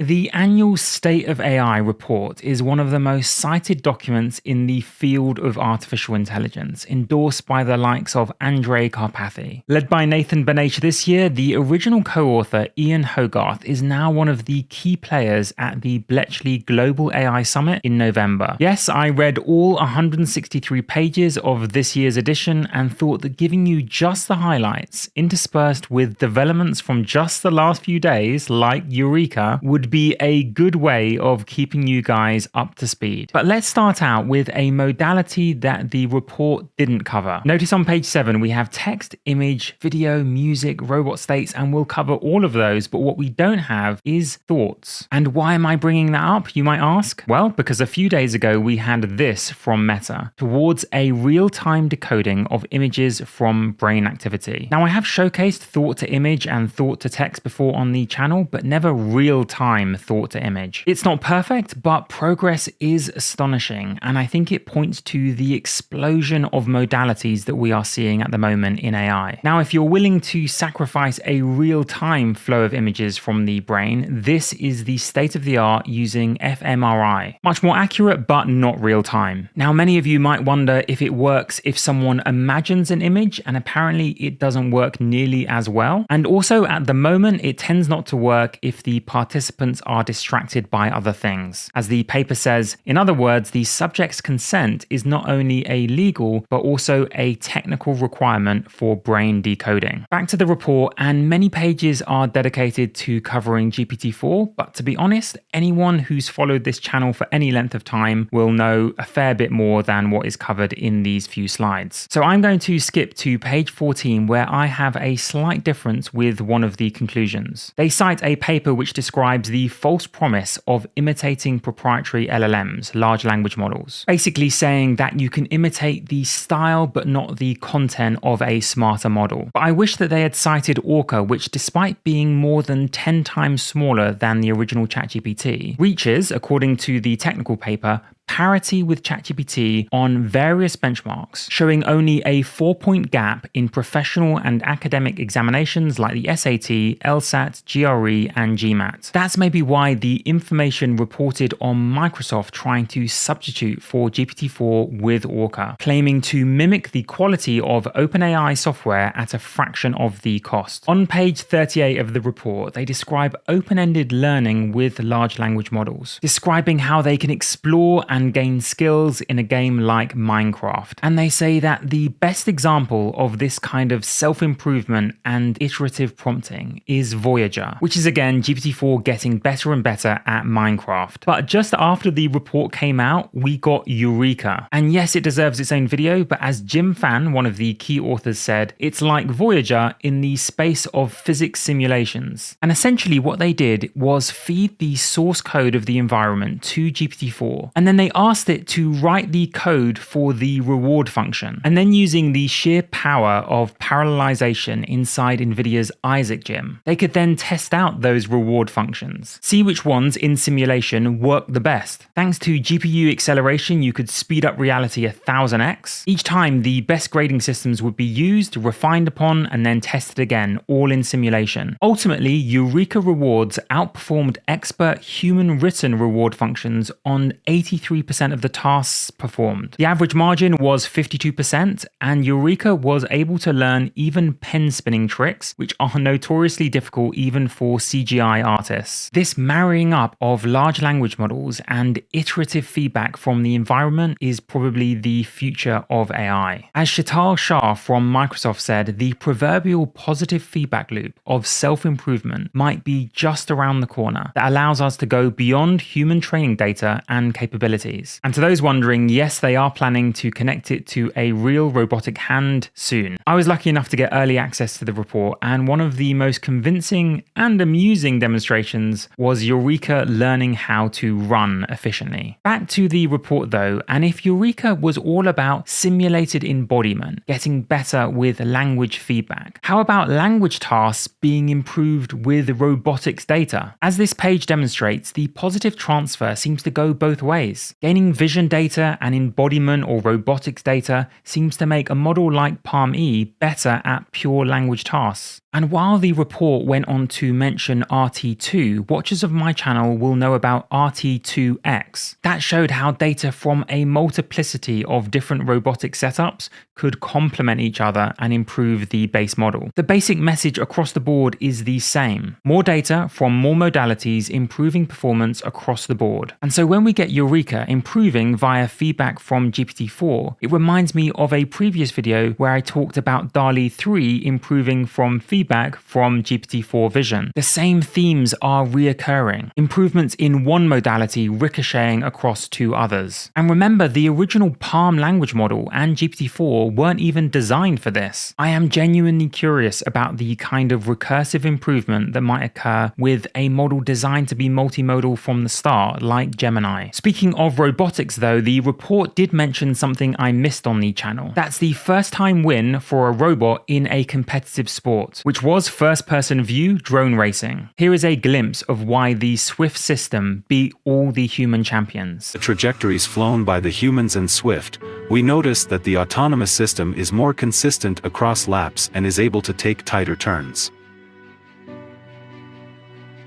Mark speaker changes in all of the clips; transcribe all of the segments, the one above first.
Speaker 1: The annual State of AI report is one of the most cited documents in the field of artificial intelligence, endorsed by the likes of Andrej Karpathy. Led by Nathan Benaich this year, the original co-author Ian Hogarth is now one of the key players at the Bletchley Global AI Summit in November. Yes, I read all 163 pages of this year's edition and thought that giving you just the highlights, interspersed with developments from just the last few days, like Eureka, would be a good way of keeping you guys up to speed. But let's start out with a modality that the report didn't cover. Notice on page 7 we have text, image, video, music, robot states, and we'll cover all of those, but what we don't have is thoughts. And why am I bringing that up, you might ask? Well, because a few days ago we had this from Meta, towards a real-time decoding of images from brain activity. Now, I have showcased thought to image and thought to text before on the channel, but never real-time thought to image. It's not perfect, but progress is astonishing, and I think it points to the explosion of modalities that we are seeing at the moment in AI. Now, if you're willing to sacrifice a real-time flow of images from the brain, this is the state-of-the-art using fMRI. Much more accurate, but not real-time. Now, many of you might wonder if it works if someone imagines an image, and apparently it doesn't work nearly as well. And also, at the moment, it tends not to work if the participants are distracted by other things. As the paper says, in other words, the subject's consent is not only a legal but also a technical requirement for brain decoding. Back to the report, and many pages are dedicated to covering GPT-4, but to be honest, anyone who's followed this channel for any length of time will know a fair bit more than what is covered in these few slides. So I'm going to skip to page 14, where I have a slight difference with one of the conclusions. They cite a paper which describes the false promise of imitating proprietary LLMs, large language models, basically saying that you can imitate the style but not the content of a smarter model. But I wish that they had cited Orca, which despite being more than 10 times smaller than the original ChatGPT, reaches, according to the technical paper, parity with ChatGPT on various benchmarks, showing only a 4-point gap in professional and academic examinations like the SAT, LSAT, GRE, and GMAT. That's maybe why the information reported on Microsoft trying to substitute for GPT-4 with Orca, claiming to mimic the quality of OpenAI software at a fraction of the cost. On page 38 of the report, they describe open-ended learning with large language models, describing how they can explore and gain skills in a game like Minecraft. And they say that the best example of this kind of self-improvement and iterative prompting is Voyager, which is again GPT-4 getting better and better at Minecraft. But just after the report came out, we got Eureka. And yes, it deserves its own video, but as Jim Fan, one of the key authors, said, it's like Voyager in the space of physics simulations. And essentially what they did was feed the source code of the environment to GPT-4, and then they asked it to write the code for the reward function. And then using the sheer power of parallelization inside NVIDIA's Isaac Gym, they could then test out those reward functions, see which ones in simulation work the best. Thanks to GPU acceleration, you could speed up reality 1000x. Each time, the best grading systems would be used, refined upon, and then tested again, all in simulation. Ultimately, Eureka rewards outperformed expert human-written reward functions on 83% of the tasks performed. The average margin was 52%, and Eureka was able to learn even pen spinning tricks, which are notoriously difficult even for CGI artists. This marrying up of large language models and iterative feedback from the environment is probably the future of AI. As Shital Shah from Microsoft said, the proverbial positive feedback loop of self-improvement might be just around the corner that allows us to go beyond human training data and capabilities. And to those wondering, yes, they are planning to connect it to a real robotic hand soon. I was lucky enough to get early access to the report, and one of the most convincing and amusing demonstrations was Eureka learning how to run efficiently. Back to the report though, and if Eureka was all about simulated embodiment, getting better with language feedback, how about language tasks being improved with robotics data? As this page demonstrates, the positive transfer seems to go both ways. Gaining vision data and embodiment or robotics data seems to make a model like Palm-E better at pure language tasks. And while the report went on to mention RT2, watchers of my channel will know about RT2X. That showed how data from a multiplicity of different robotic setups could complement each other and improve the base model. The basic message across the board is the same. More data from more modalities improving performance across the board. And so when we get Eureka improving via feedback from GPT-4, it reminds me of a previous video where I talked about DALL-E 3 improving from feedback from GPT-4 Vision. The same themes are reoccurring. Improvements in one modality ricocheting across two others. And remember, the original Palm language model and GPT-4 weren't even designed for this. I am genuinely curious about the kind of recursive improvement that might occur with a model designed to be multimodal from the start, like Gemini. Speaking of robotics though, the report did mention something I missed on the channel. That's the first time win for a robot in a competitive sport, which was first-person view drone racing. Here is a glimpse of why the Swift system beat all the human champions.
Speaker 2: The trajectories flown by the humans and Swift, we noticed that the autonomous system is more consistent across laps and is able to take tighter turns.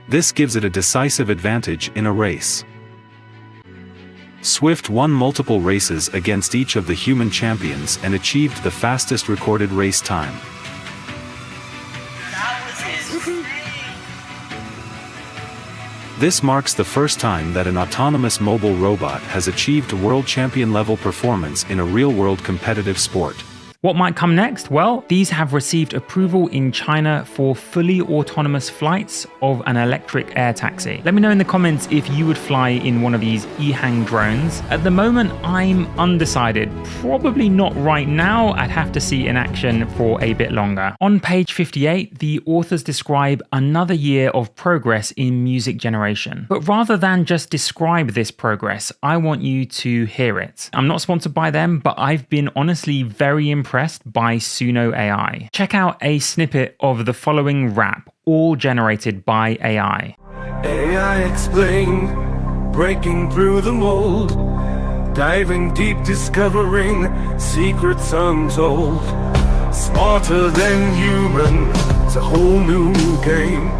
Speaker 2: This gives it a decisive advantage in a race. Swift won multiple races against each of the human champions and achieved the fastest recorded race time. This marks the first time that an autonomous mobile robot has achieved world champion level performance in a real-world competitive sport.
Speaker 1: What might come next? Well, these have received approval in China for fully autonomous flights of an electric air taxi. Let me know in the comments if you would fly in one of these EHang drones. At the moment, I'm undecided. Probably not right now. I'd have to see in action for a bit longer. On page 58, the authors describe another year of progress in music generation. But rather than just describe this progress, I want you to hear it. I'm not sponsored by them, but I've been honestly very impressed by Suno AI. Check out a snippet of the following rap, all generated by AI.
Speaker 3: AI explained, breaking through the mold, diving deep, discovering secrets untold. Smarter than human, it's a whole new game,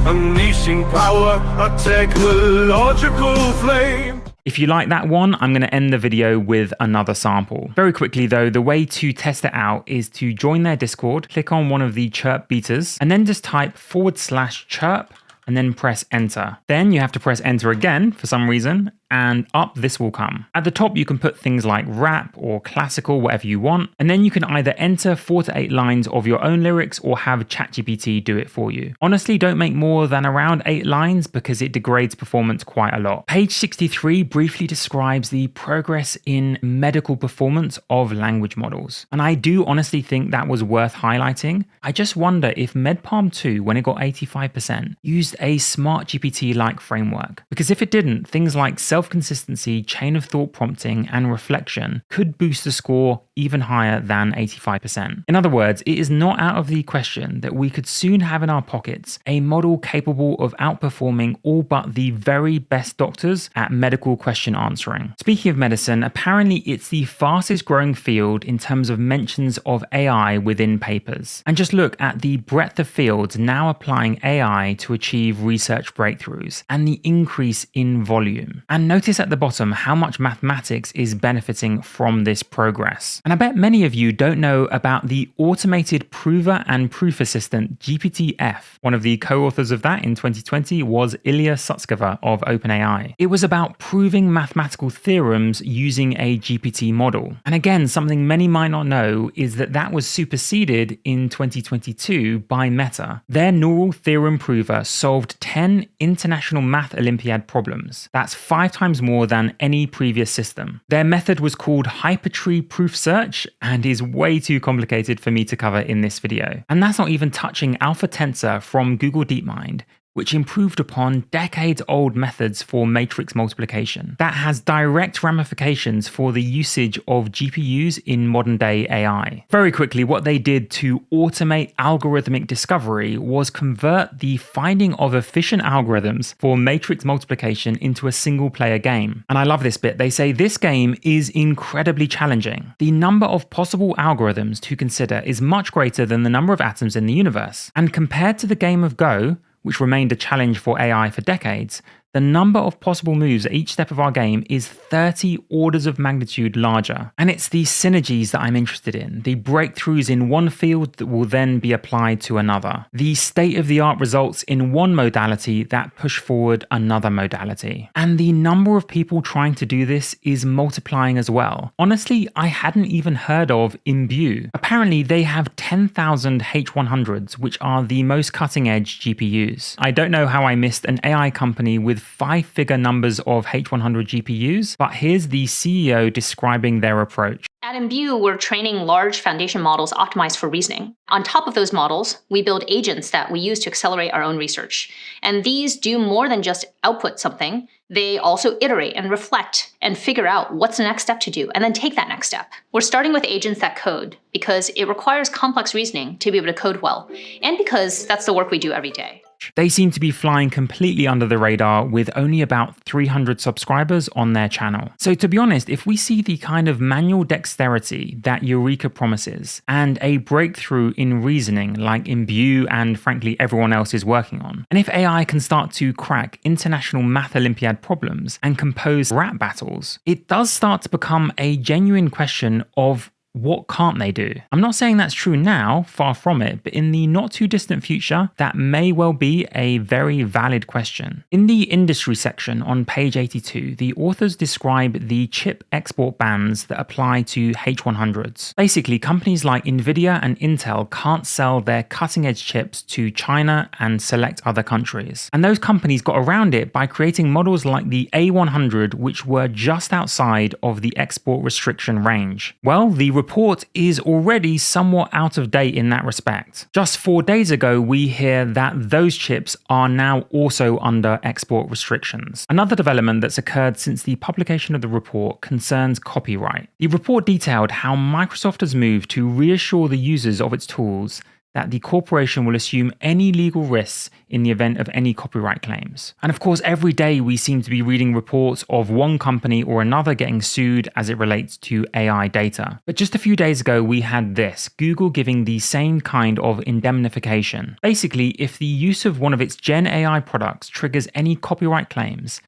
Speaker 3: unleashing power, a technological flame.
Speaker 1: If you like that one, I'm going to end the video with another sample. Very quickly though, the way to test it out is to join their Discord, click on one of the chirp beaters, and then just type /chirp and then press enter. Then you have to press enter again for some reason, and up this will come. At the top you can put things like rap or classical, whatever you want, and then you can either enter 4 to 8 lines of your own lyrics or have ChatGPT do it for you. Honestly, don't make more than around 8 lines because it degrades performance quite a lot. Page 63 briefly describes the progress in medical performance of language models, and I do honestly think that was worth highlighting. I just wonder if MedPalm 2, when it got 85%, used a smart GPT-like framework, because if it didn't, things like self-consistency, chain of thought prompting, and reflection could boost the score even higher than 85%. In other words, it is not out of the question that we could soon have in our pockets a model capable of outperforming all but the very best doctors at medical question answering. Speaking of medicine, apparently it's the fastest growing field in terms of mentions of AI within papers. And just look at the breadth of fields now applying AI to achieve research breakthroughs and the increase in volume. And notice at the bottom how much mathematics is benefiting from this progress. And I bet many of you don't know about the automated prover and proof assistant GPT-F. One of the co-authors of that in 2020 was Ilya Sutskever of OpenAI. It was about proving mathematical theorems using a GPT model. And again, something many might not know is that that was superseded in 2022 by Meta. Their neural theorem prover solved 10 International Math Olympiad problems. That's 5 times more than any previous system. Their method was called Hypertree Proof Search and is way too complicated for me to cover in this video. And that's not even touching Alpha Tensor from Google DeepMind, which improved upon decades-old methods for matrix multiplication. That has direct ramifications for the usage of GPUs in modern-day AI. Very quickly, what they did to automate algorithmic discovery was convert the finding of efficient algorithms for matrix multiplication into a single-player game. And I love this bit. They say this game is incredibly challenging. The number of possible algorithms to consider is much greater than the number of atoms in the universe. And compared to the game of Go, which remained a challenge for AI for decades, the number of possible moves at each step of our game is 30 orders of magnitude larger. And it's these synergies that I'm interested in, the breakthroughs in one field that will then be applied to another, the state-of-the-art results in one modality that push forward another modality. And the number of people trying to do this is multiplying as well. Honestly, I hadn't even heard of Imbue. Apparently, they have 10,000 H100s, which are the most cutting-edge GPUs. I don't know how I missed an AI company with 5-figure numbers of H100 GPUs, but here's the CEO describing their approach.
Speaker 4: At Imbue, we're training large foundation models optimized for reasoning. On top of those models, we build agents that we use to accelerate our own research. And these do more than just output something. They also iterate and reflect and figure out what's the next step to do, and then take that next step. We're starting with agents that code because it requires complex reasoning to be able to code well, and because that's the work we do every day.
Speaker 1: They seem to be flying completely under the radar with only about 300 subscribers on their channel. So to be honest, if we see the kind of manual dexterity that Eureka promises and a breakthrough in reasoning like Imbue and frankly everyone else is working on, and if AI can start to crack international math Olympiad problems and compose rap battles, it does start to become a genuine question of what can't they do? I'm not saying that's true now, far from it, but in the not too distant future, that may well be a very valid question. In the industry section on page 82, the authors describe the chip export bans that apply to H100s. Basically, companies like Nvidia and Intel can't sell their cutting-edge chips to China and select other countries. And those companies got around it by creating models like the A100, which were just outside of the export restriction range. Well, the report is already somewhat out of date in that respect. Just 4 days ago, we hear that those chips are now also under export restrictions. Another development that's occurred since the publication of the report concerns copyright. The report detailed how Microsoft has moved to reassure the users of its tools that the corporation will assume any legal risks in the event of any copyright claims. And of course, every day we seem to be reading reports of one company or another getting sued as it relates to AI data. But just a few days ago, we had this, Google giving the same kind of indemnification. Basically, if the use of one of its Gen AI products triggers any copyright claims,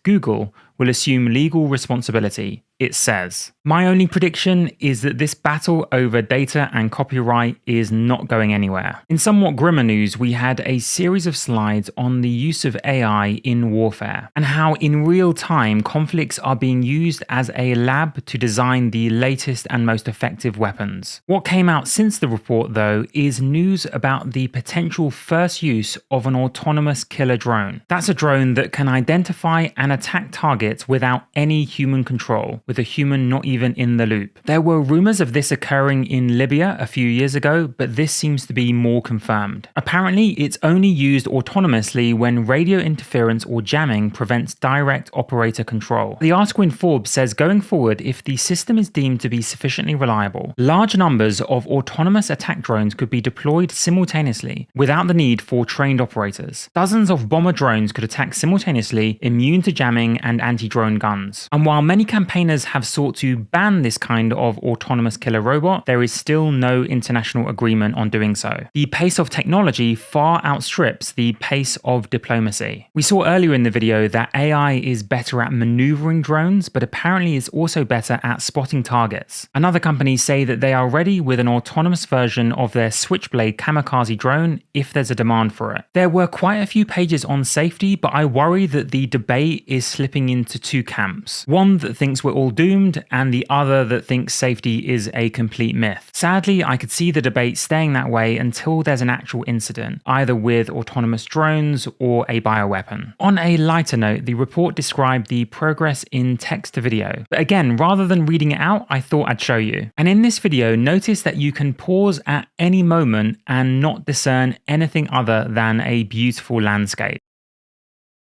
Speaker 1: Google, will assume legal responsibility, it says. My only prediction is that this battle over data and copyright is not going anywhere. In somewhat grimmer news, we had a series of slides on the use of AI in warfare, and how in real time conflicts are being used as a lab to design the latest and most effective weapons. What came out since the report, though, is news about the potential first use of an autonomous killer drone. That's a drone that can identify and attack targets without any human control, with a human not even in the loop. There were rumors of this occurring in Libya a few years ago, but this seems to be more confirmed. Apparently, it's only used autonomously when radio interference or jamming prevents direct operator control. The article in Forbes says going forward, if the system is deemed to be sufficiently reliable, large numbers of autonomous attack drones could be deployed simultaneously without the need for trained operators. Dozens of bomber drones could attack simultaneously, immune to jamming and anti-drone guns. And while many campaigners have sought to ban this kind of autonomous killer robot, there is still no international agreement on doing so. The pace of technology far outstrips the pace of diplomacy. We saw earlier in the video that AI is better at maneuvering drones, but apparently is also better at spotting targets. And other companies say that they are ready with an autonomous version of their Switchblade kamikaze drone if there's a demand for it. There were quite a few pages on safety, but I worry that the debate is slipping into into two camps. One that thinks we're all doomed, and the other that thinks safety is a complete myth. Sadly, I could see the debate staying that way until there's an actual incident, either with autonomous drones or a bioweapon. On a lighter note, the report described the progress in text to video. But again, rather than reading it out, I thought I'd show you. And in this video, notice that you can pause at any moment and not discern anything other than a beautiful landscape.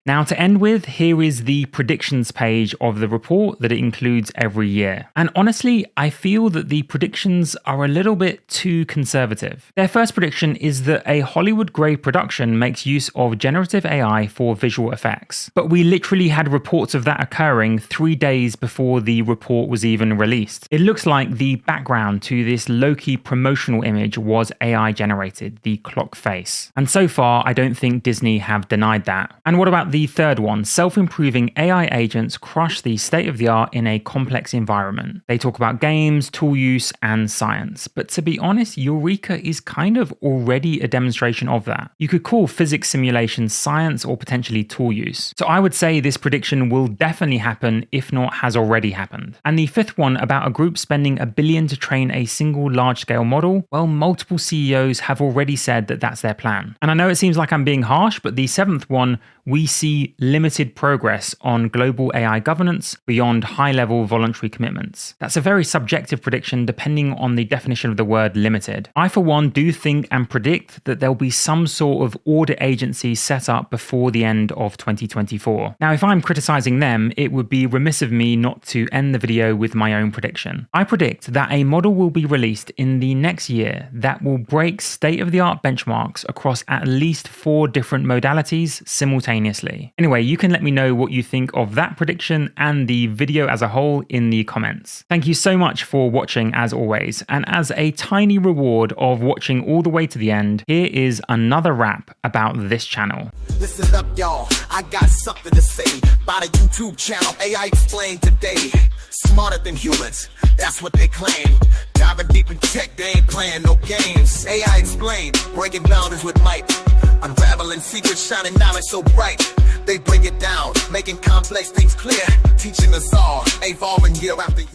Speaker 1: Now, to end with, here is the predictions page of the report that it includes every year. And honestly, I feel that the predictions are a little bit too conservative. Their first prediction is that a Hollywood-grade production makes use of generative AI for visual effects. But we literally had reports of that occurring 3 days before the report was even released. It looks like the background to this low-key promotional image was AI generated, the clock face. And so far, I don't think Disney have denied that. And what about the third one? Self-improving AI agents crush the state-of-the-art in a complex environment. They talk about games, tool use, and science. But to be honest, Eureka is kind of already a demonstration of that. You could call physics simulation science or potentially tool use. So I would say this prediction will definitely happen, if not has already happened. And the fifth one about a group spending $1 billion to train a single large-scale model, well, multiple CEOs have already said that that's their plan. And I know it seems like I'm being harsh, but the seventh one, we see limited progress on global AI governance beyond high-level voluntary commitments. That's a very subjective prediction depending on the definition of the word limited. I, for one, do think and predict that there'll be some sort of audit agency set up before the end of 2024. Now, if I'm criticizing them, it would be remiss of me not to end the video with my own prediction. I predict that a model will be released in the next year that will break state-of-the-art benchmarks across at least 4 different modalities simultaneously. Anyway, you can let me know what you think of that prediction and the video as a whole in the comments. Thank you so much for watching as always, and as a tiny reward of watching all the way to the end, here is another rap about this channel.
Speaker 5: Listen up, y'all, I got something to say about a YouTube channel, AI Explained today. Smarter than humans, that's what they claim. Diving deep in tech, they ain't playing no games. AI Explained, breaking boundaries with might. Unraveling secrets, shining knowledge so bright. They break it down, making complex things clear. Teaching us all, evolving year after year.